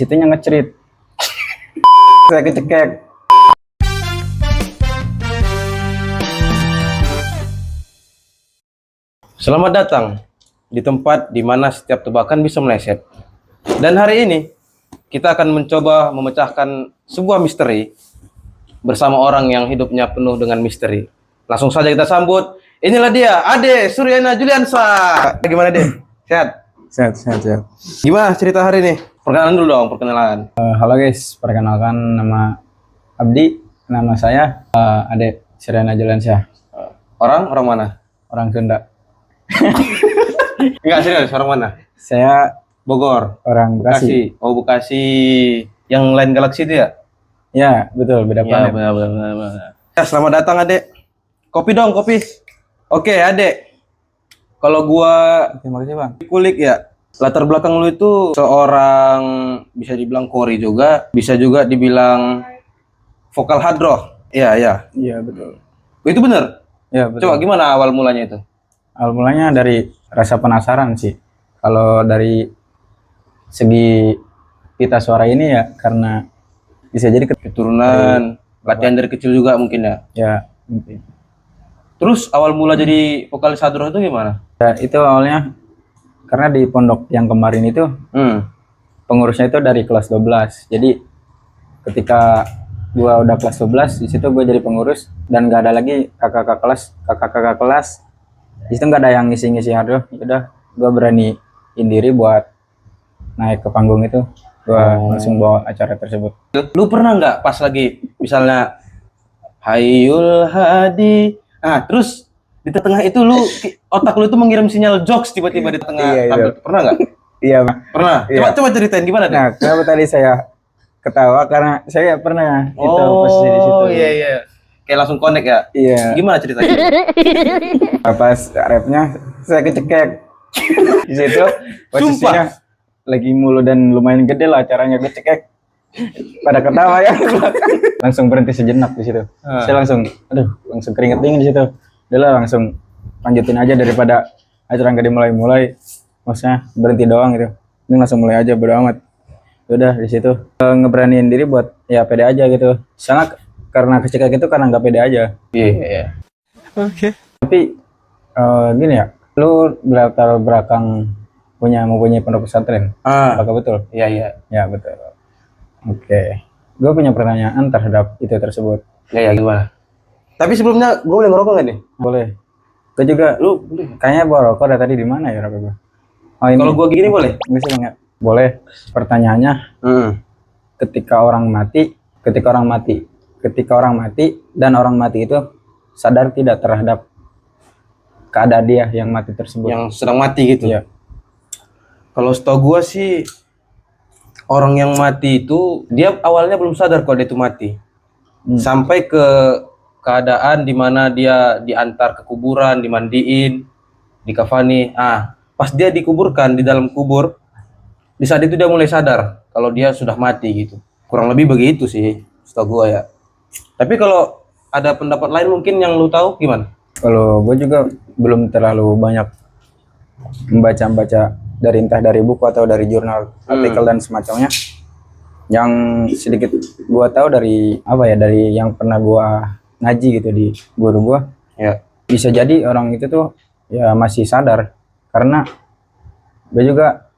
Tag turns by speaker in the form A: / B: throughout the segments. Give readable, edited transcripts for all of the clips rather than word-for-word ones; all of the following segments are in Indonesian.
A: Situnya ngecerit. Saya kecekek.
B: Selamat datang di tempat di mana setiap tebakan bisa meleset. Dan hari ini kita akan mencoba memecahkan sebuah misteri bersama orang yang hidupnya penuh dengan misteri. Langsung saja kita sambut. Inilah dia, Ade Suryana Juliansa. Gimana, Ade? Sehat?
A: Sehat.
B: Gimana cerita hari ini? Perkenalan dulu dong, perkenalan.
A: Halo guys, perkenalkan nama Abdi, nama saya Ade Suryana Juliansyah.
B: Orang mana?
A: Orang Sunda.
B: Enggak serius, orang mana?
A: Saya
B: Bogor.
A: orang Bekasi.
B: Oh, Bekasi. Yang lain galaksi itu ya?
A: Ya, betul, beda
B: Ya,
A: planet.
B: benar. Ya, selamat datang, Ade. Kopi dong, kopi. Oke, Ade. Kalau gua
A: Terima kasih, Bang.
B: kulik ya, latar belakang lu itu seorang bisa dibilang kori juga, bisa juga dibilang vokal hard rock. Iya.
A: Iya, betul.
B: Itu bener?
A: Ya, betul.
B: Coba gimana awal mulanya itu?
A: Awal mulanya dari rasa penasaran sih. Kalau dari segi pita suara ini ya karena bisa jadi
B: Keturunan, latihan dari kecil juga mungkin ya.
A: ya mungkin.
B: Terus awal mula jadi vokalis hard rock itu gimana?
A: Ya, itu awalnya karena di pondok yang kemarin itu pengurusnya itu dari kelas 12. Jadi ketika gua udah kelas 12 di situ gua jadi pengurus dan gak ada lagi kakak-kakak kelas. Di situ nggak ada yang ngisi-ngisi hard. Udah gua beraniin diri buat naik ke panggung itu. Gua langsung bawa acara tersebut.
B: Lu pernah nggak pas lagi misalnya Hayul Hadi, terus di tengah itu otak lu itu mengirim sinyal jokes tiba-tiba di tengah
A: Iya,
B: tampil. Pernah nggak?
A: Iya, Bang.
B: Pernah.
A: Iya.
B: Coba ceritain gimana deh.
A: Nah, kenapa tadi saya ketawa karena saya pernah itu
B: Oh,
A: posisi di situ.
B: iya. Kayak langsung connect ya.
A: Iya.
B: Gimana ceritanya?
A: Pas rapnya saya kecekek. Di situ posisinya lagi mulu dan lumayan gede lah acaranya, gue cekek. Pada ketawa ya. Langsung berhenti sejenak di situ. Saya langsung keringet dingin di situ. Udah lah, langsung lanjutin aja daripada acara nggak dimulai-mulai. Maksudnya berhenti doang gitu. Ini langsung mulai aja, bodo amat. Udah di situ ngeberaniin diri buat ya pede aja gitu. Sangat karena kecekek itu karena nggak pede aja.
B: Iya.
A: Oke. Tapi gini ya, lu berlatar belakang mempunyai pondok pesantren. Apakah betul?
B: Iya.
A: Ya, betul. Oke. Gue punya pertanyaan terhadap itu tersebut.
B: Ya, gimana? Tapi sebelumnya gue boleh ngerokok nggak nih?
A: Boleh. Gue juga, lu kayaknya bawa rokok dari tadi di mana ya rokok gue? Oh, ini.
B: Kalau gue gini boleh?
A: Enggak sih, Bang, ya? Boleh. Pertanyaannya, ketika orang mati dan orang mati itu sadar tidak terhadap keadaan dia yang mati tersebut?
B: Yang sedang mati gitu.
A: Iya.
B: Kalau setahu gue sih orang yang mati itu dia awalnya belum sadar kalau dia itu mati. Sampai ke keadaan di mana dia diantar ke kuburan, dimandiin, dikafani. Pas dia dikuburkan di dalam kubur, di saat itu dia mulai sadar kalau dia sudah mati gitu. Kurang lebih begitu sih setahu gue ya. Tapi kalau ada pendapat lain mungkin yang lu tahu gimana?
A: Kalau gue juga belum terlalu banyak membaca entah dari buku atau dari jurnal, artikel dan semacamnya. Yang sedikit gue tahu dari dari yang pernah gue ngaji gitu di guru gue.
B: Ya.
A: Bisa jadi orang itu tuh ya masih sadar karena gue juga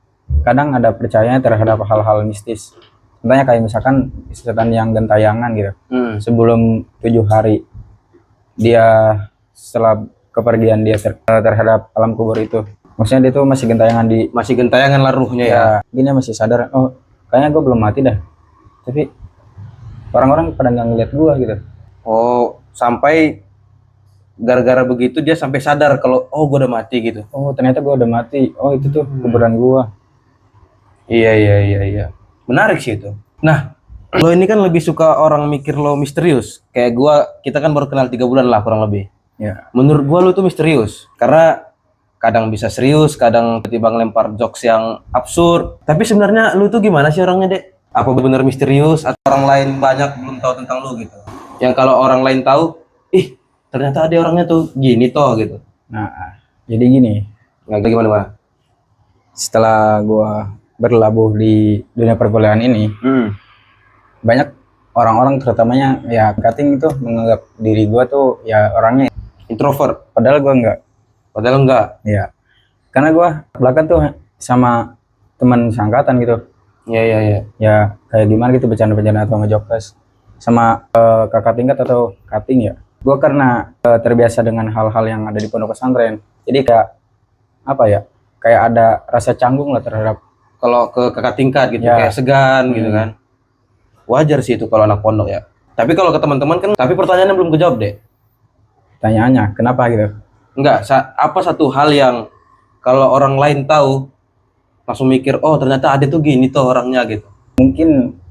A: kadang ada percayanya terhadap hal-hal mistis. Contohnya kayak misalkan setan yang gentayangan gitu. Sebelum 7 hari dia setelah kepergian dia terhadap alam kubur itu, maksudnya dia tuh masih gentayangan lah ruhnya ya. Gini masih sadar, oh kayaknya gue belum mati dah, tapi orang-orang pada nggak ngeliat gue gitu.
B: Oh, sampai gara-gara begitu dia sampai sadar kalau gue udah mati gitu.
A: Oh ternyata gue udah mati, oh itu tuh kuburan gue.
B: Iya. Menarik sih itu. Nah, lo ini kan lebih suka orang mikir lo misterius. Kayak kita kan baru kenal 3 bulan lah kurang lebih.
A: Ya.
B: Menurut gua lo tuh misterius. Karena kadang bisa serius, kadang tiba-tiba ngelempar jokes yang absurd. Tapi sebenarnya lo tuh gimana sih orangnya, Dek? Apa benar misterius atau orang lain banyak belum tahu tentang lo gitu? Yang kalau orang lain tahu, ternyata ada orangnya tuh gini toh gitu.
A: Nah, jadi gini.
B: Nggak gimana?
A: Setelah gue berlabuh di dunia perkuliahan ini, banyak orang-orang terutamanya ya cutting itu menganggap diri gua tuh ya orangnya
B: Introvert.
A: padahal gua enggak.
B: Padahal enggak.
A: Ya, karena gua belakang tuh sama teman seangkatan gitu.
B: Iya.
A: Ya kayak gimana gitu bercanda-bercanda atau ngejokes sama kakak tingkat atau cutting ya. Gua karena terbiasa dengan hal-hal yang ada di pondok pesantren. Jadi kayak apa ya? Kayak ada rasa canggung lah terhadap
B: Kalau ke kakak tingkat gitu,
A: Ya.
B: kayak segan gitu kan. Wajar sih itu kalau anak pondok ya. Tapi kalau ke teman-teman kan, tapi pertanyaannya belum kejawab deh.
A: pertanyaannya, kenapa gitu?
B: Enggak, apa satu hal yang kalau orang lain tahu langsung mikir, oh ternyata ada tuh gini tuh orangnya gitu.
A: Mungkin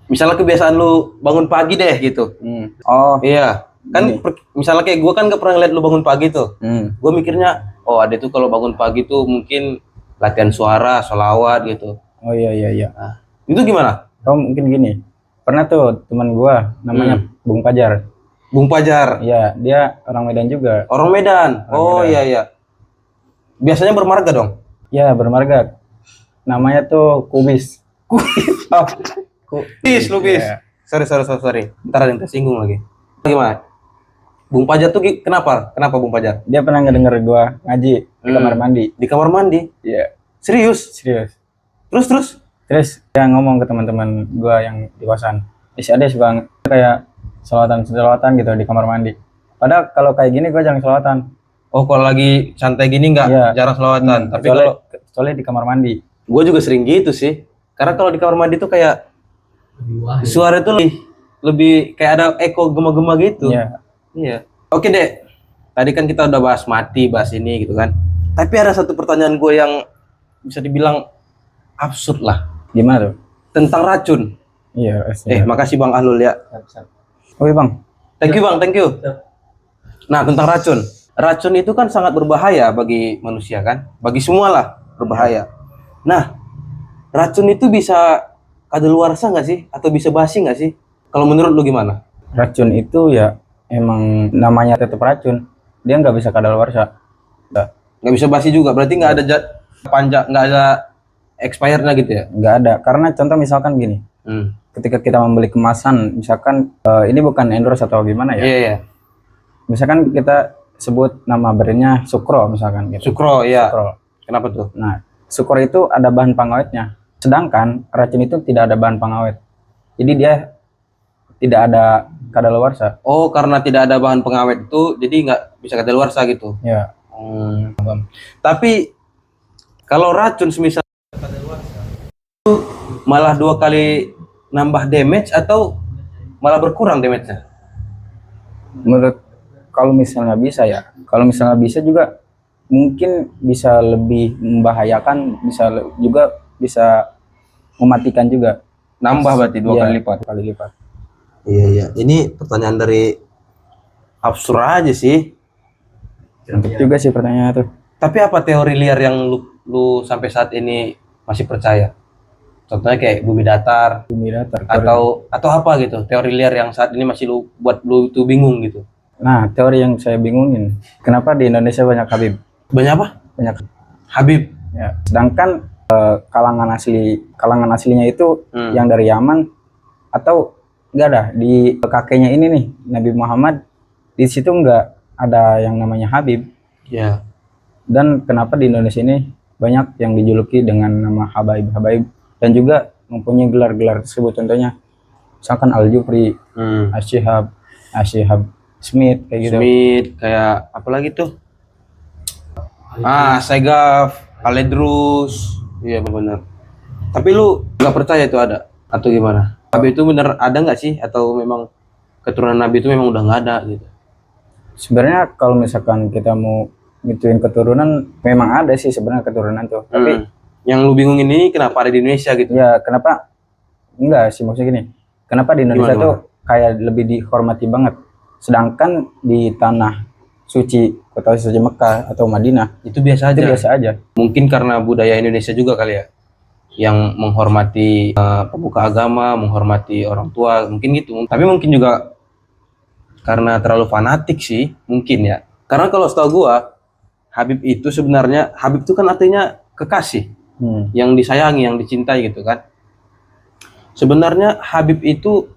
B: Misalnya kebiasaan lu bangun pagi deh gitu.
A: oh
B: Iya, kan
A: Gini.
B: misalnya kayak gue kan gak pernah ngeliat lu bangun pagi tuh. Gue mikirnya, oh ada tuh kalau bangun pagi tuh mungkin latihan suara, sholawat gitu.
A: oh iya.
B: Nah, itu gimana?
A: Oh mungkin gini. Pernah tuh teman gua namanya Bung Pajar.
B: Bung Pajar,
A: Iya, dia orang Medan juga.
B: orang Medan. Oh
A: Medan.
B: iya. Biasanya bermarga dong.
A: Ya, bermarga. Namanya tuh Kubis.
B: Oh, lu bis.
A: Iya.
B: Sorry. Ntar ada yang tersinggung lagi. Gimana? Bung Pajar tuh kenapa? Kenapa Bung Pajar?
A: Dia pernah ngedenger gua ngaji di kamar mandi.
B: Di kamar mandi?
A: Iya,
B: Serius?
A: serius.
B: Terus?
A: Terus dia ngomong ke teman-teman gua yang di kosan. Ada bang kayak selawatan gitu di kamar mandi. Padahal kalau kayak gini gua jarang selawatan.
B: Oh, kalau lagi santai gini nggak
A: Iya.
B: jarang selawatan. Tapi
A: soalnya di kamar mandi.
B: gue juga sering gitu sih. Karena kalau di kamar mandi tuh kayak suara itu lebih kayak ada eko gema-gema gitu.
A: Iya.
B: Iya. Oke deh. Tadi kan kita udah bahas mati, bahas ini gitu kan. Tapi ada satu pertanyaan gue yang bisa dibilang absurd lah.
A: Gimana tuh?
B: Tentang racun.
A: Iya.
B: Makasih Bang Ahlul ya.
A: Oke bang.
B: Thank you Bang, thank you. Nah, tentang racun. Racun itu kan sangat berbahaya bagi manusia kan? Bagi semua lah berbahaya. Nah, racun itu bisa kadaluarsa nggak sih? Atau bisa basi nggak sih? Kalau menurut lu gimana?
A: Racun itu ya emang namanya tetap racun. Dia nggak bisa kadaluarsa.
B: Nggak bisa basi juga. Berarti nggak ada nggak ada expirednya gitu ya?
A: Nggak ada. Karena contoh misalkan gini. Ketika kita membeli kemasan, misalkan ini bukan endorse atau gimana ya?
B: Iya.
A: Misalkan kita sebut nama brandnya Sukro misalkan gitu.
B: Sukro, iya.
A: Sukro.
B: Kenapa tuh?
A: Nah, Sukro itu ada bahan pengawetnya. Sedangkan racun itu tidak ada bahan pengawet. Jadi dia tidak ada kadaluarsa.
B: Oh, karena tidak ada bahan pengawet itu, jadi nggak bisa kadaluarsa gitu.
A: Ya.
B: Tapi kalau racun semisal kadaluarsa itu malah 2 kali nambah damage atau malah berkurang damage-nya?
A: Menurut kalau misalnya bisa ya. Kalau misalnya bisa juga mungkin bisa lebih membahayakan, juga bisa mematikan juga.
B: Nambah berarti 2 kali lipat.
A: 2 kali lipat.
B: Iya. Ini pertanyaan dari absurd aja sih.
A: Untuk juga sih pertanyaan tuh.
B: Tapi apa teori liar yang lu sampai saat ini masih percaya? Contohnya kayak bumi datar atau apa gitu. Teori liar yang saat ini masih buat lu itu bingung gitu.
A: Nah, teori yang saya bingungin, kenapa di Indonesia banyak Habib?
B: Banyak apa?
A: Banyak
B: Habib.
A: Ya. Sedangkan kalangan aslinya itu yang dari Yaman atau enggak ada di kakeknya ini nih Nabi Muhammad, di situ enggak ada yang namanya Habib.
B: Ya.
A: Dan kenapa di Indonesia ini banyak yang dijuluki dengan nama Habaib dan juga mempunyai gelar-gelar tersebut, contohnya misalkan Al-Jufri, Asyihab Smith kayak gitu.
B: Smith, kayak apa lagi tuh? Segaf, Aledrus. Iya benar. Tapi lu nggak percaya itu ada atau gimana? Nabi itu bener ada nggak sih? Atau memang keturunan Nabi itu memang udah nggak ada gitu?
A: Sebenarnya kalau misalkan kita mau ngituin keturunan, memang ada sih sebenarnya keturunan tuh. Tapi
B: yang lu bingungin ini kenapa ada di Indonesia gitu?
A: Ya kenapa? Enggak sih, maksudnya gini. Kenapa di Indonesia tuh kayak lebih dihormati banget. Sedangkan di tanah suci, kota suci Mekah atau Madinah
B: itu biasa aja.
A: Itu biasa aja.
B: Mungkin karena budaya Indonesia juga kali ya, yang menghormati pemuka agama, menghormati orang tua, mungkin gitu. Tapi mungkin juga karena terlalu fanatik sih, mungkin ya. Karena kalau setahu gua, Habib itu sebenarnya, Habib itu kan artinya kekasih. yang disayangi, yang dicintai gitu kan. Sebenarnya Habib itu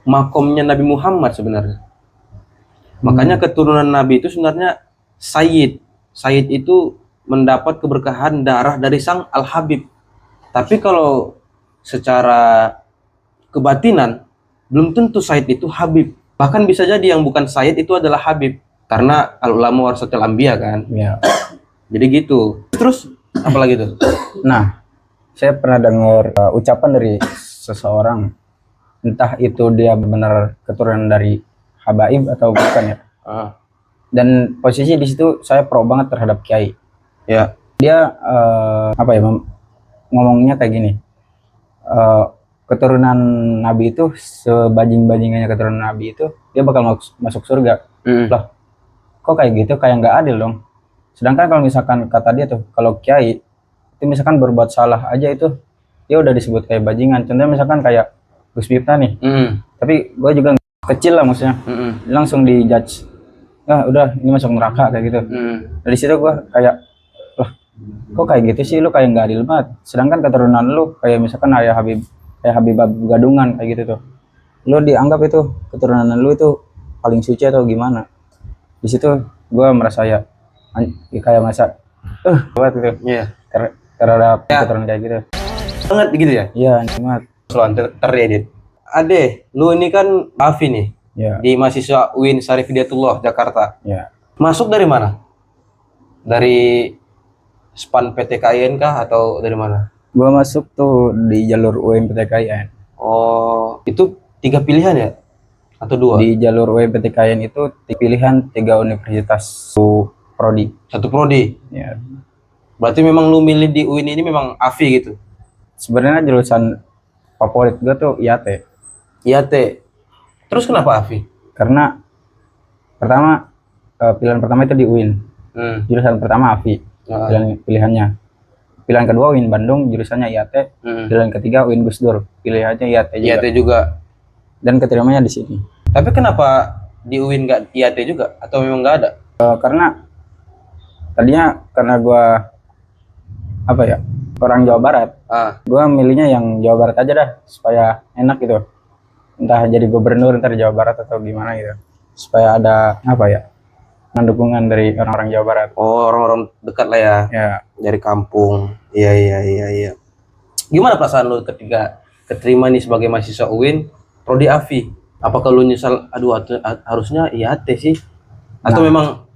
B: makomnya Nabi Muhammad sebenarnya. Makanya keturunan Nabi itu sebenarnya Sayyid. Sayyid itu mendapat keberkahan darah dari sang Al-Habib. Tapi kalau secara kebatinan, belum tentu Sayyid itu Habib. Bahkan bisa jadi yang bukan Sayyid itu adalah Habib. Karena al-ulama warasatul anbiya kan.
A: Ya.
B: Jadi gitu. Terus apa lagi tuh?
A: Nah, saya pernah dengar ucapan dari seseorang, entah itu dia benar keturunan dari habaib atau bukan ya. Dan posisi di situ saya pro banget terhadap kiai.
B: Ya.
A: Dia apa ya, ngomongnya kayak gini. Keturunan Nabi itu sebajing-bajingannya keturunan Nabi itu dia bakal masuk surga. Loh, kok kayak gitu, kayak nggak adil dong. Sedangkan kalau misalkan kata dia tuh, kalau kiai itu misalkan berbuat salah aja itu dia udah disebut kayak bajingan. Contohnya misalkan kayak Gus Miftah nih, tapi gue juga kecil lah maksudnya, langsung dijudge, udah ini masuk neraka kayak gitu. Dari situ gue kayak, lah kok kayak gitu sih, lu kayak nggak adil banget. Sedangkan keturunan lu kayak misalkan ayah Habib Gadungan kayak gitu tuh, lu dianggap itu keturunan lu itu paling suci atau gimana. Di situ gue merasa ya kayak masa buat gitu.
B: Iya.
A: Terhadap keturunan kayak gitu.
B: Banget gitu ya?
A: Iya, banget.
B: Selain teredit. Ade, lu ini kan Afi nih.
A: Ya.
B: Di mahasiswa UIN Syarif Hidayatullah Jakarta.
A: Ya.
B: Masuk dari mana? Dari SPAN PTKIN kah atau dari mana?
A: Gua masuk tuh di jalur UIN PTKIN.
B: Oh, itu 3 pilihan ya? Atau 2?
A: Di jalur UIN PTKIN itu pilihan 3 universitas prodi.
B: 1 prodi.
A: Ya.
B: Berarti memang lu milih di UIN ini memang Afi gitu.
A: Sebenarnya jurusan favorit gua tuh IAT.
B: IAT. Terus kenapa Afi?
A: Karena pertama pilihan pertama itu di UIN. Jurusan pertama AFI. Pilihannya. Pilihan kedua UIN Bandung, jurusannya IAT. Pilihan ketiga UIN Gus Dur, pilihannya IAT juga.
B: IAT juga.
A: Dan keterimanya di sini.
B: Tapi kenapa di UIN nggak IAT juga? Atau memang nggak ada?
A: Karena tadinya karena gua apa ya, orang Jawa Barat. Gua milihnya yang Jawa Barat aja dah, supaya enak gitu. Entah jadi gubernur ntar Jawa Barat atau gimana gitu. Supaya ada apa ya, dukungan dari orang-orang Jawa Barat.
B: Oh, orang-orang dekat lah ya.
A: Ya.
B: Dari kampung. Iya. Gimana perasaan lu ketika keterima nih sebagai mahasiswa UIN prodi AFI? Apakah lu nyesal, aduh harusnya IAT sih? Atau memang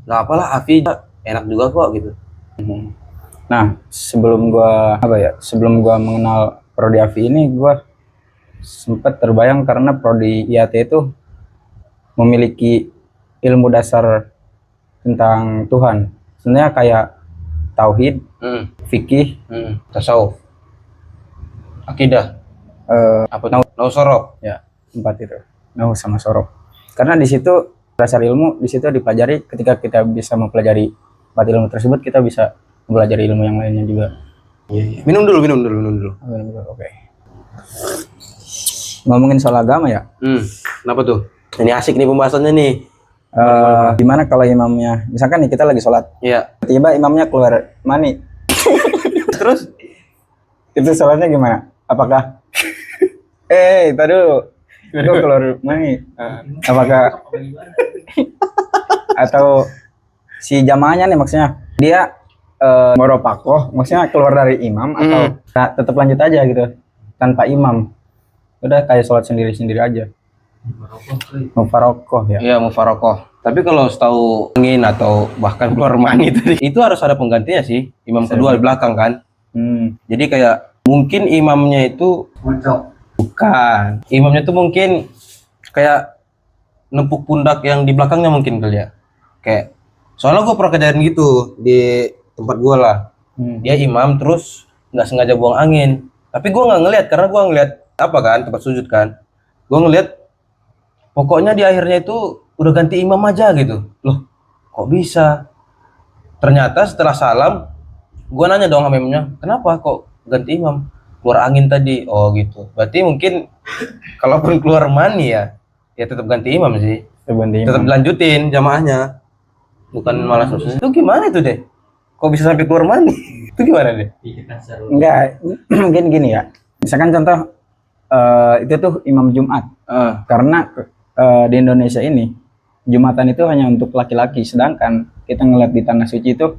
B: nggak apalah, AFI enak juga kok gitu?
A: Nah, sebelum gua mengenal prodi AFI ini, gua sempat terbayang karena prodi IAT itu memiliki ilmu dasar tentang Tuhan. Sebenarnya kayak tauhid, fikih,
B: tasawuf, akidah, nausorof.
A: Ya, 4 itu. Nau sama sorof. Karena di situ dasar ilmu di situ dipelajari. Ketika kita bisa mempelajari 4 ilmu tersebut, kita bisa mempelajari ilmu yang lainnya juga.
B: Iya. Minum dulu.
A: Oke. Ngomongin soal agama ya.
B: Kenapa tuh? Ini asik nih pembahasannya nih.
A: Gimana kalau imamnya, misalkan nih kita lagi sholat, tiba imamnya keluar mani,
B: terus
A: itu sholatnya gimana? Apakah tadi dulu keluar mani, apakah atau si jamaahnya nih maksudnya dia moropakoh, maksudnya keluar dari imam atau tetap lanjut aja gitu tanpa imam, udah kayak sholat sendiri aja. Mufarokoh ya.
B: Iya, mufarokoh. Tapi kalau setahu angin atau bahkan keluar mani tadi, itu harus ada penggantinya sih, imam kedua di belakang kan. Jadi kayak mungkin imamnya itu bukan. Imamnya itu mungkin kayak nempuk pundak yang di belakangnya mungkin kali ya. Kayak soalnya gue pernah kejadian gitu di tempat gue lah. Dia imam terus nggak sengaja buang angin. Tapi gue nggak ngelihat karena gue ngelihat apa kan, tempat sujud kan. Gue ngelihat pokoknya di akhirnya itu udah ganti imam aja gitu. Loh, kok bisa? Ternyata setelah salam, gua nanya dong sama imamnya, kenapa kok ganti imam? Keluar angin tadi. Oh gitu. Berarti mungkin kalaupun keluar mani ya tetap ganti imam sih. Tetap lanjutin jamaahnya. Bukan malah selesai. Itu gimana itu deh? kok bisa sampai keluar mani? Itu gimana deh?
A: Enggak, mungkin gini ya. Misalkan contoh itu tuh imam Jumat. Karena di Indonesia ini Jumatan itu hanya untuk laki-laki, sedangkan kita ngeliat di tanah suci itu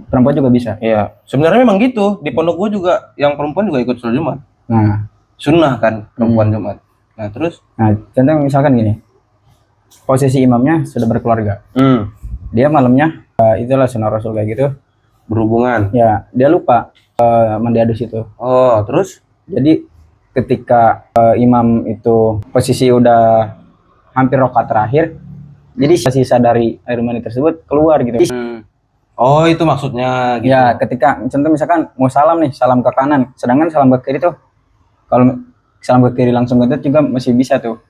A: perempuan juga bisa.
B: Iya, sebenarnya memang gitu. Di pondok gua juga yang perempuan juga ikut sholat Jumat.
A: Nah,
B: Sunnah kan perempuan Jumat. Nah, terus
A: contoh misalkan gini, posisi imamnya sudah berkeluarga, dia malamnya itulah sunnah Rasul kayak gitu.
B: berhubungan.
A: Ya, dia lupa mandi adus itu.
B: Oh, terus
A: Jadi ketika imam itu posisi udah hampir rakaat terakhir, jadi sisa dari air mani tersebut keluar gitu.
B: oh itu maksudnya gitu.
A: Ya, ketika contoh misalkan mau salam nih, salam ke kanan, sedangkan salam ke kiri tuh kalau salam ke kiri langsung kentut juga masih bisa tuh.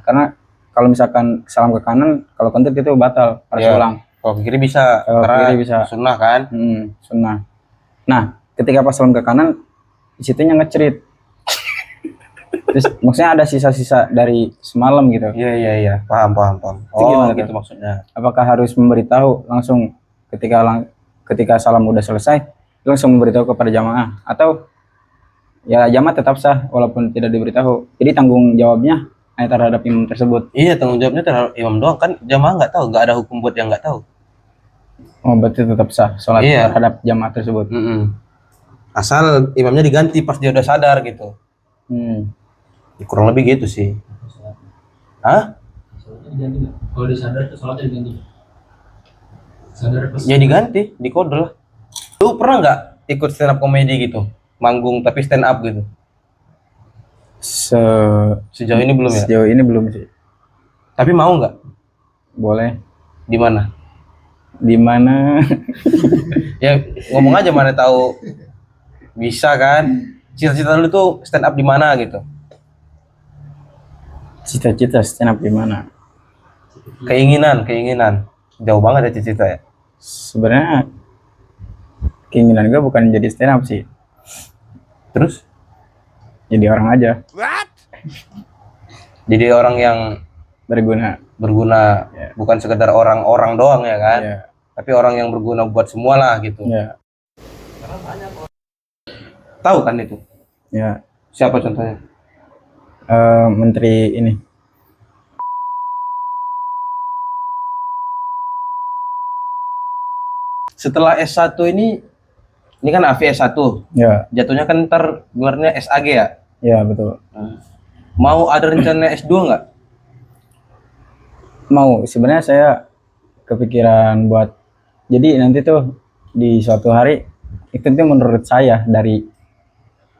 A: Karena kalau misalkan salam ke kanan, kalau kentut itu batal harus
B: Iya.
A: ulang.
B: Kalau ke kiri bisa,
A: Kalau
B: karena
A: kiri bisa.
B: sunnah kan.
A: Sunnah. Nah, ketika pas salam ke kanan, di situnya ngecerit. Terus maksudnya ada sisa-sisa dari semalam gitu.
B: Iya, paham.
A: Itu gimana
B: Gitu
A: tuh?
B: maksudnya.
A: Apakah harus memberitahu langsung ketika salam udah selesai, langsung memberitahu kepada jamaah, atau ya jamaah tetap sah walaupun tidak diberitahu. Jadi tanggung jawabnya hanya terhadap imam tersebut.
B: Iya, tanggung jawabnya terhadap imam doang kan, jamaah nggak tahu, nggak ada hukum buat yang nggak tahu.
A: Oh, berarti tetap sah sholat
B: Iya.
A: terhadap jamaah tersebut.
B: Asal imamnya diganti pas dia udah sadar gitu. Kurang lebih gitu sih. Hah?
C: Kalau dia sadar tuh sholatnya diganti. Sadar pas.
B: Ya diganti, dikode lah. Lu pernah nggak ikut stand up komedi gitu? Manggung tapi stand up gitu? Sejauh ini belum ya?
A: Sejauh ini belum sih.
B: Tapi mau nggak?
A: Boleh.
B: Di mana?
A: Di mana?
B: Ya ngomong aja, mana tahu bisa kan? Cita-cita lu tuh stand up di mana gitu?
A: Cita-cita stand up di mana?
B: Keinginan. Jauh banget ya cita-cita ya.
A: Sebenarnya keinginan gue bukan jadi stand up sih.
B: Terus?
A: Jadi orang aja.
B: Jadi orang yang
A: Berguna.
B: berguna, bukan sekedar orang-orang doang ya kan?
A: Ya.
B: Tapi orang yang berguna buat semua lah gitu.
A: Ya.
B: Tahu kan itu?
A: Ya.
B: Siapa contohnya?
A: Menteri ini.
B: Setelah S1 ini kan AFI S1.
A: Ya.
B: Jatuhnya kan ntar gelarnya SAG ya?
A: Ya, betul.
B: Mau ada rencana S2 nggak?
A: Mau. Sebenarnya saya kepikiran buat, jadi nanti tuh di suatu hari itu tuh menurut saya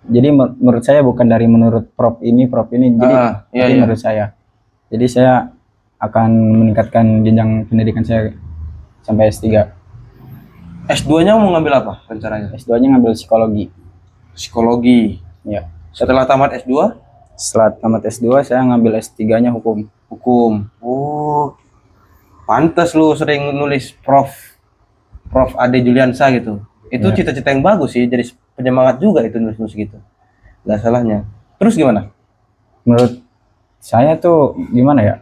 A: jadi menurut saya bukan dari menurut prof ini jadi
B: iya.
A: menurut saya. Jadi saya akan meningkatkan jenjang pendidikan saya sampai S3.
B: S2-nya mau ngambil apa rencananya?
A: S2-nya ngambil psikologi.
B: Psikologi.
A: Ya.
B: Setelah tamat S2?
A: Setelah tamat S2 saya ngambil S3-nya hukum.
B: Hukum. Oh, pantes lu sering nulis Prof Ade Juliansa gitu. Itu cita-cita yang bagus sih, jadi penyemangat juga itu nulis gitu. Gak salahnya. Terus gimana?
A: Menurut saya tuh gimana ya,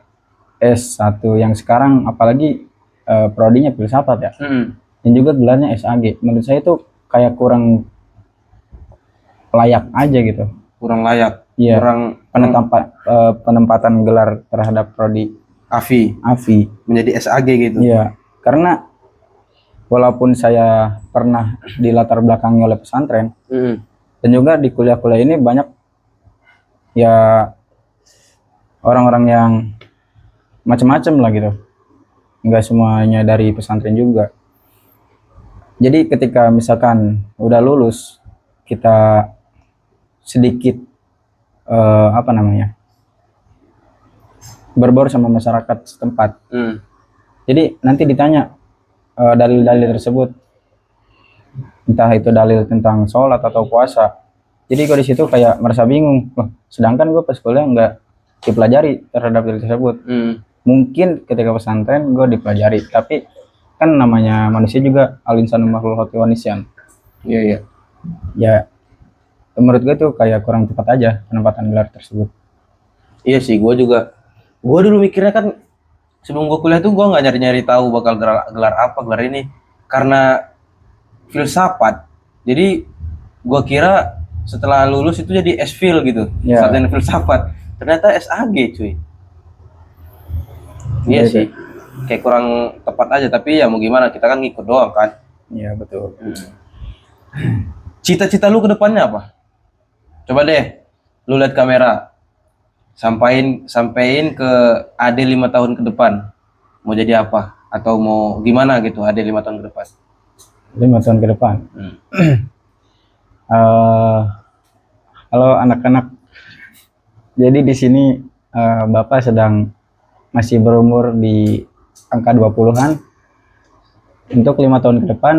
A: S1 yang sekarang apalagi prodinya filsafat ya, dan juga gelarnya SAG, menurut saya itu kayak kurang layak aja gitu.
B: Kurang layak.
A: Iya.
B: Kurang
A: penempatan gelar terhadap prodi AFI
B: menjadi SAG gitu.
A: Iya, karena walaupun saya pernah di latar belakangnya oleh pesantren, dan juga di kuliah-kuliah ini banyak ya orang-orang yang macam-macam lah gitu, nggak semuanya dari pesantren juga. Jadi ketika misalkan udah lulus, kita sedikit berbaur sama masyarakat setempat. Jadi nanti ditanya dalil-dalil tersebut, entah itu dalil tentang sholat atau puasa. Jadi gue di situ kayak merasa bingung. Loh, sedangkan gue pas kuliah nggak dipelajari terhadap dalil tersebut. Mungkin ketika pesantren gue dipelajari, tapi kan namanya manusia juga al-insanu makhluqun wa nisyan.
B: Iya.
A: Ya, menurut gue tuh kayak kurang tepat aja penempatan gelar tersebut.
B: Iya sih, gue dulu mikirnya kan sebelum gue kuliah tuh gue nggak nyari-nyari tahu bakal gelar apa, gelar ini, karena filsafat. Jadi gua kira setelah lulus itu jadi S-Fil gitu,
A: Ya.
B: sarjana filsafat. Ternyata SAG cuy. Iya
A: Iya,
B: sih, kayak kurang tepat aja. Tapi ya mau gimana, kita kan ngikut doang kan.
A: Iya betul.
B: Cita-cita lu ke depannya apa? Coba deh, lu lihat kamera, sampein ke Ade 5 tahun ke depan. Mau jadi apa? Atau mau gimana gitu Ade 5 tahun ke depan?
A: 5 tahun ke depan. Eh, Halo anak-anak. Jadi di sini Bapak sedang masih berumur di angka 20-an. Untuk 5 tahun ke depan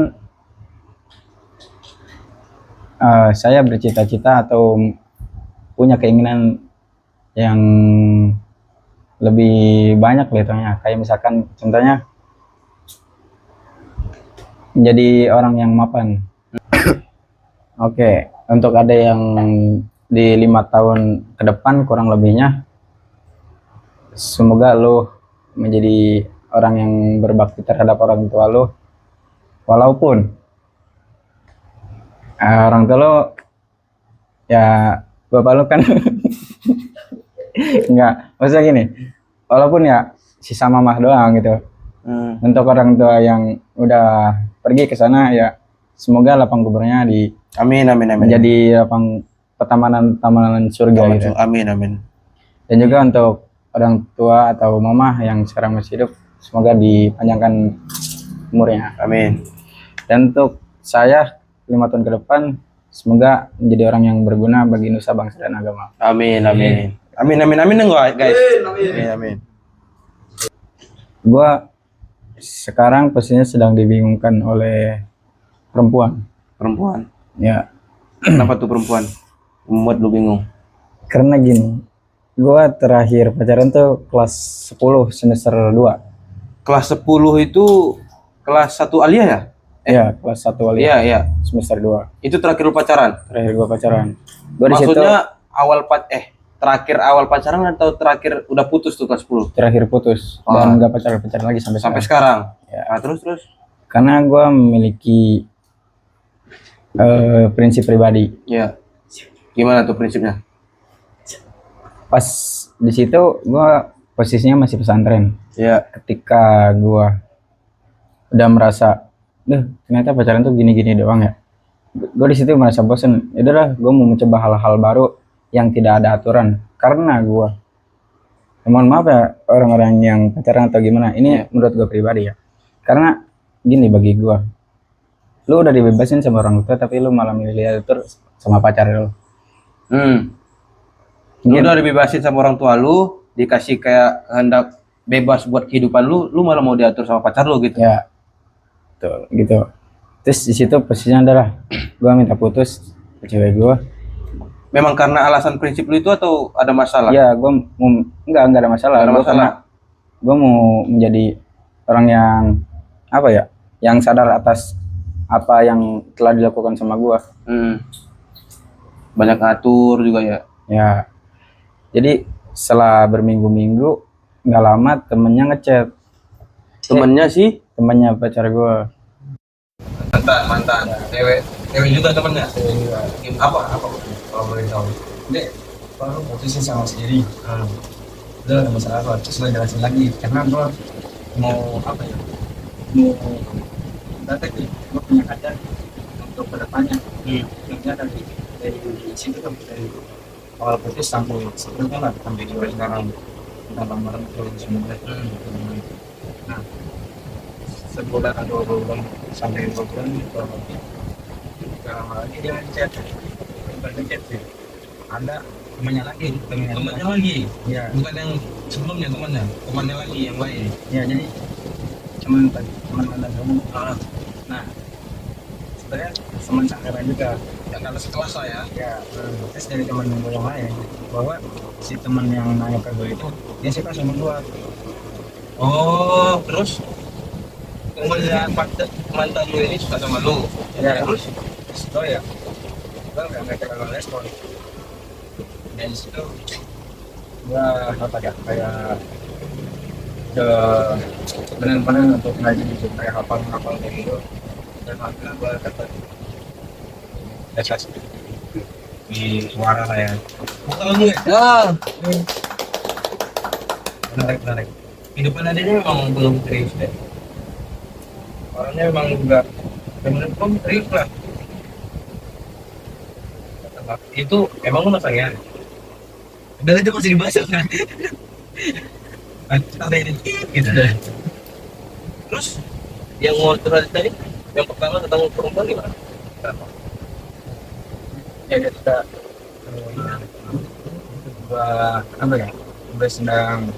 A: saya bercita-cita atau punya keinginan yang lebih banyak kelihatannya. Kayak misalkan contohnya menjadi orang yang mapan. Oke, untuk ada yang di 5 tahun ke depan kurang lebihnya, semoga lo menjadi orang yang berbakti terhadap orang tua lo, walaupun orang tua lo ya bapak lo kan enggak, maksudnya gini, walaupun ya sisa mamah doang gitu. Untuk orang tua yang udah pergi ke sana ya semoga lapang kuburnya di
B: Amin, amin, amin.
A: menjadi lapang petamanan surga gitu.
B: Amin, amin.
A: Dan juga untuk orang tua atau mama yang sekarang masih hidup, semoga dipanjangkan umurnya.
B: Amin.
A: Dan untuk saya 5 tahun ke depan, semoga menjadi orang yang berguna bagi nusa bangsa dan agama.
B: Amin, amin. Amin, amin, amin enggak guys? Amin, amin.
A: Gua sekarang pastinya sedang dibingungkan oleh perempuan.
B: Perempuan.
A: Ya,
B: Kenapa tuh perempuan? Membuat lu bingung.
A: karena gini, gua terakhir pacaran tuh kelas 10 semester 2.
B: Kelas 10 itu kelas 1 Alia ya?
A: Ya, kelas 1 wali
B: Iya, iya.
A: semester 2.
B: Itu terakhir lu pacaran.
A: Terakhir gua pacaran. Gua di situ
B: Maksudnya terakhir awal pacaran atau terakhir udah putus tuh kelas 10?
A: terakhir putus dan nggak pacaran lagi sampai
B: Sampai
A: sekarang.
B: sekarang.
A: Ya.
B: Nah, terus.
A: Karena gua memiliki prinsip pribadi.
B: Ya. Gimana tuh prinsipnya?
A: Pas di situ gua posisinya masih pesantren.
B: Ya.
A: Ketika gua udah merasa, ternyata pacaran tuh gini-gini doang ya. Gue di situ merasa bosen. Ya udahlah, gue mau mencoba hal-hal baru yang tidak ada aturan. Karena gue, mohon maaf ya orang-orang yang pacaran atau gimana. Ini menurut gue pribadi ya. Karena gini bagi gue, lu udah dibebasin sama orang tua tapi lu malah milih atur sama pacar lu.
B: Lu udah dibebasin sama orang tua lu, dikasih kayak hendak bebas buat kehidupan lu malah mau diatur sama pacar lu gitu.
A: Ya, betul gitu. Terus di situ posisinya adalah gue minta putus ke cewek gue.
B: Memang karena alasan prinsip lu itu atau ada masalah?
A: Ya, gue mau enggak ada masalah.
B: Ada masalah.
A: Gue mau menjadi orang yang apa ya, yang sadar atas apa yang telah dilakukan sama gue.
B: Banyak ngatur juga ya.
A: Ya, jadi setelah berminggu-minggu nggak lama temennya ngechat. Temennya pacar gue.
B: Mantan. Cewek juga temennya. Apa kalau boleh tahu?
D: Dek, kalau putusin sama sendiri, udah ada masalah apa? Terus lo jelasin lagi, karena gue mau apa ya? Mau data gue punya kader untuk kedepannya. Nanti dari situ kan dari awal putus sampai sebelumnya lah sampai di sekarang udah lamaran terus semuanya. Nah, sebulan atau 2 bulan sampai 2 bulan kurang lebih. Gak lama lagi dia ngechat, bukan ngechat sih. Ada temannya lagi. Ya.
B: Bukan yang sebelumnya temannya lagi yang lain.
D: Ya, jadi teman mantan kamu. Nah, sebenarnya teman sangkaran juga.
B: Yang ada sekelas lah ya.
D: Ya, terus dari teman yang lain bahwa si teman yang nanya ke gue itu dia suka sama gue.
B: Oh, terus kemudian mantan lu ini suka sama lu.
D: Ya, terus itu ya, gue nggak terlalu respon. Dari situ gue apa ya, kayak benar-benar untuk ngaji gitu, kayak hafal kayak gitu. dan makanya gue kata dasar di suara lah ya. Bukan lagi ya. Menarik. Kehidupan adanya memang belum serius deh. Orangnya memang enggak benar belum serius lah. Itu emang lu masanya. Udah itu masih dibahas kan. Ada ini gitu deh. Terus yang mau tadi yang pertama tentang perempuan gimana? Kenapa? Ya kita gua apa ya? Gua sedang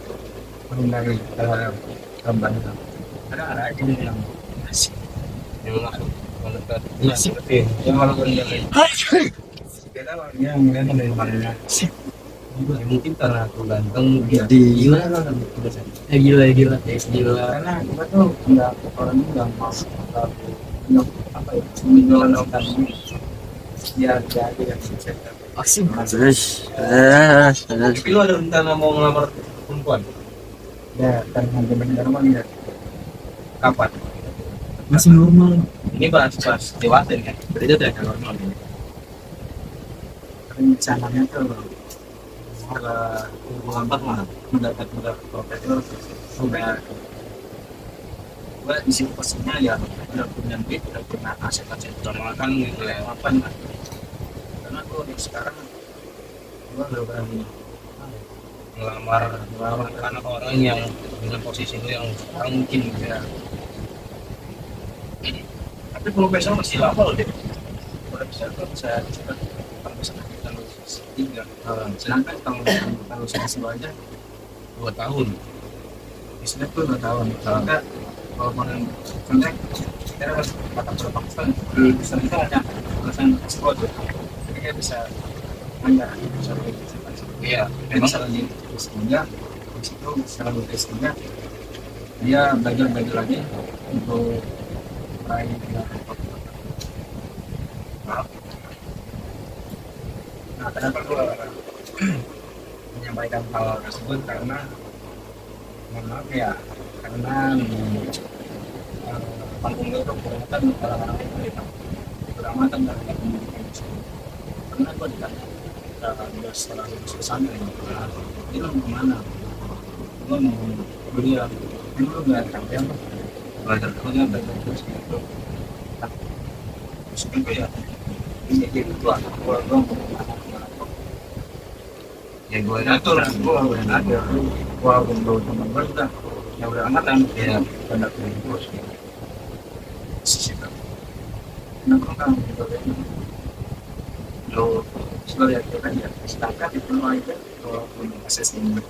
D: menghindari korban. Ada aja yang masih mendekat. Iya sih betul. Yang kalau kita yang ngeliat dari mana sih? Mungkin karena aku ganteng gila gila karena kita tuh nggak orang ini nggak mau apa ya menjualan orang ya jadi yang sukses
B: Asik.
D: tapi lu ada rencana mau ngelamar perempuan ya kan benar mah ya kapan
C: Masih normal.
D: ini bahas dewasa kan berarti itu yang normal rencananya tuh setelah lambat mah mendapat profesor sudah gua isi posisinya ya udah punya duit udah punya aset kan kelewatan lah karena gua sekarang gua udah berani ngelamar anak orang yang dengan posisi itu yang sekarang mungkin ya tapi profesor masih lama loh deh profesor tuh bisa cepat kalau misalnya kita lulus 3 sedangkan kalau mahasiswa aja 2 tahun istilahnya tuh 2 tahun kalau enggak kalau mau kontak kita harus patah Pakistan di Pakistan itu ada alasan ekspor jadi kita bisa enggak bisa iya memang salah di sehingga di situ secara sehingga dia belajar lagi untuk meraih maaf. Nah, kenapa gue menyampaikan hal tersebut karena mohon maaf ya karena panggung gue berkaitan orang-orang itu keselamatan dan karena gue ditanya udah setelah lulus pesantren dia mau kemana gue mau kuliah dulu gak capek belajar terus gitu terus juga ya ini jadi tua gue ya gue ngatur gue ada gue belum teman gue udah ya udah angkatan ya pada terus sisi kenapa kamu gitu lo sebagai kita ya sedangkan di penuh itu walaupun akses ini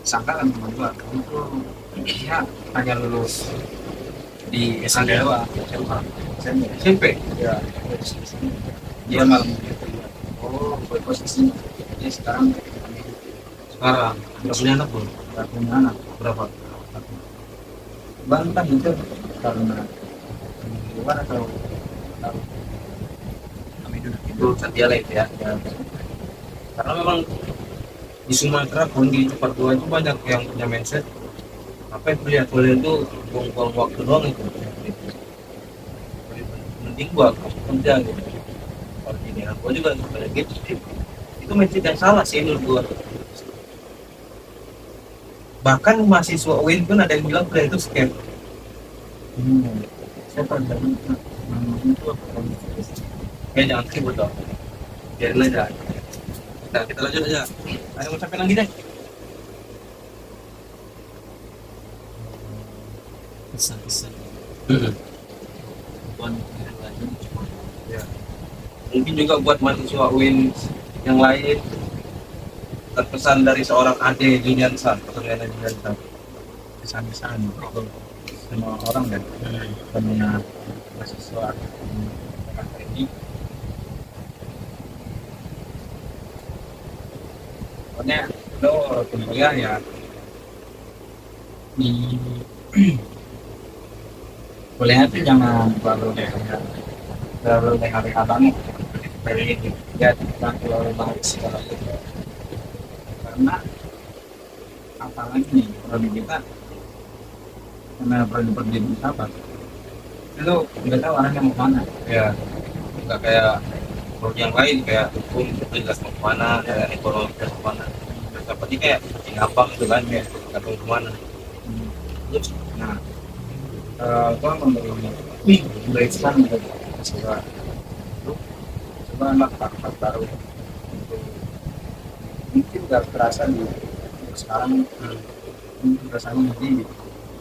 D: sangka kan teman gue kamu tuh ya hanya lulus di SMP SMP ya dia malam oh posisi dia sekarang udah punya anak belum? Udah punya anak berapa? Bantah itu karena luar atau kami itu dialek ya karena memang di Sumatera pun di Papua itu banyak yang punya mindset apa yang kuliah itu buang-buang waktu doang itu penting gua kerja gitu kalau gini gua juga kayak gitu itu mindset yang salah sih menurut gua bahkan mahasiswa UIN pun ada yang bilang kuliah itu scam siapa yang ya jangan ribut dong biarin aja kita lanjut aja ada mau sampai lagi deh
C: Pesan-pesan.
D: ya. Mungkin juga buat mahasiswa UIN yang lain terpesan dari seorang Ade Juniansan atau Ade Juniansan pesan-pesan untuk semua orang dan punya mahasiswa ini pokoknya lo kuliah ya di kuliah itu jangan terlalu leha-leha banget dari ya tidak terlalu banget segala itu karena apalagi nih prodi kita karena prodi bersahabat lu nggak tahu arahnya mau kemana.
B: Ya, nggak kayak prodi yang lain kayak hukum itu jelas mau kemana, kayak ekonomi jelas mau kemana. Terus apa ini kayak makin gampang gitu kan, kayak nggak tahu kemana.
D: Nah, gua memberi brainstorm gitu. Coba lu coba lah hal baru untuk mungkin nggak terasa di sekarang mungkin rasanya nanti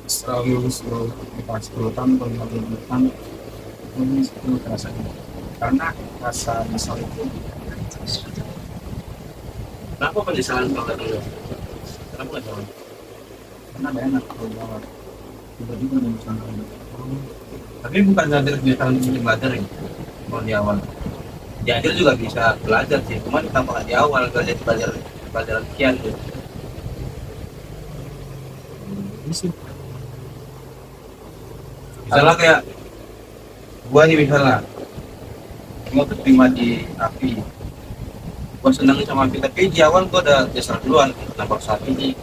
D: setelah lulus lu 10 tahun atau 15 tahun ini itu terasa karena rasa misal itu
B: Kenapa penyesalan kalau dulu? Kenapa nggak tahu?
D: karena ada enak kalau bawa tiba-tiba ada misalnya
B: Tapi bukan ngambil kebiasaan untuk belajar ya, kalau di awal. Di akhir juga bisa belajar sih, cuman tambah di awal belajar pelajaran sekian tuh.
D: ini sih
B: Misalnya kayak gua nih misalnya mau terima di API, gua senang sama API tapi di awal gua udah dasar duluan. Kenapa saat ini?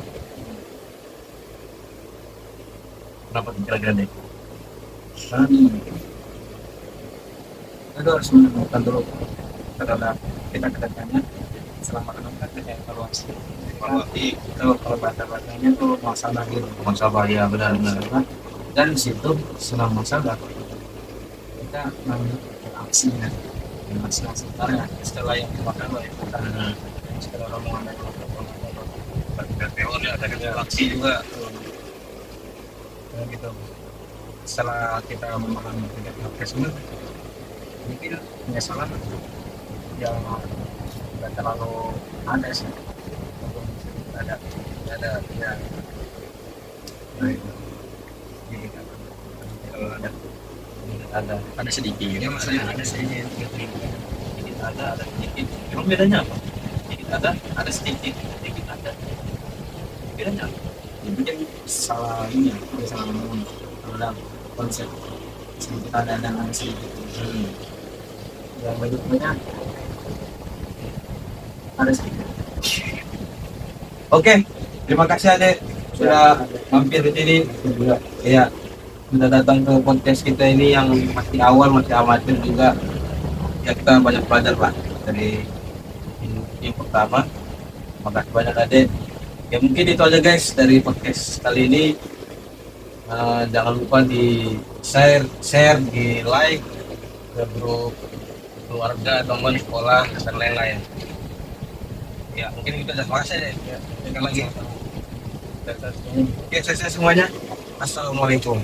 B: Kenapa kira-kira deh?
D: karena ini kita harus menemukan dulu terhadap kita kedepannya selama menemukan kita evaluasi kalau bahasa-bahasanya tuh masalah gitu
B: Masalah ya benar-benar.
D: dan di situ selama masalah kita mengambil aksinya aksi sebenarnya setelah yang dimakan oleh kita setelah rombongan
B: Ada teori, ada aksi juga.
D: gitu setelah kita memahami tiga tersebut mungkin penyesalan yang nggak terlalu ada sih ada ya baik jadi kalau ada sedikit
B: Ya maksudnya ada sedikit, sedikit ada sedikit. Emang bedanya apa? Sedikit ada sedikit, sedikit ada. Bedanya apa?
D: mungkin salah ini ya salah ngomong dalam konsep sedikit ada dan ada sedikit yang bentuknya ada sedikit.
B: Oke, terima kasih Ade sudah mampir di sini. Iya, sudah datang ke podcast kita ini yang masih awal, masih amatir juga. Ya kita banyak belajar lah dari yang pertama. Makasih banyak Ade. Ya mungkin itu aja guys dari podcast kali ini. Jangan lupa di share, di like ke grup keluarga, teman, sekolah dan lain-lain. Ya mungkin kita terima kasih deh. Ya, sekali lagi. Oke, sukses semuanya. Assalamualaikum.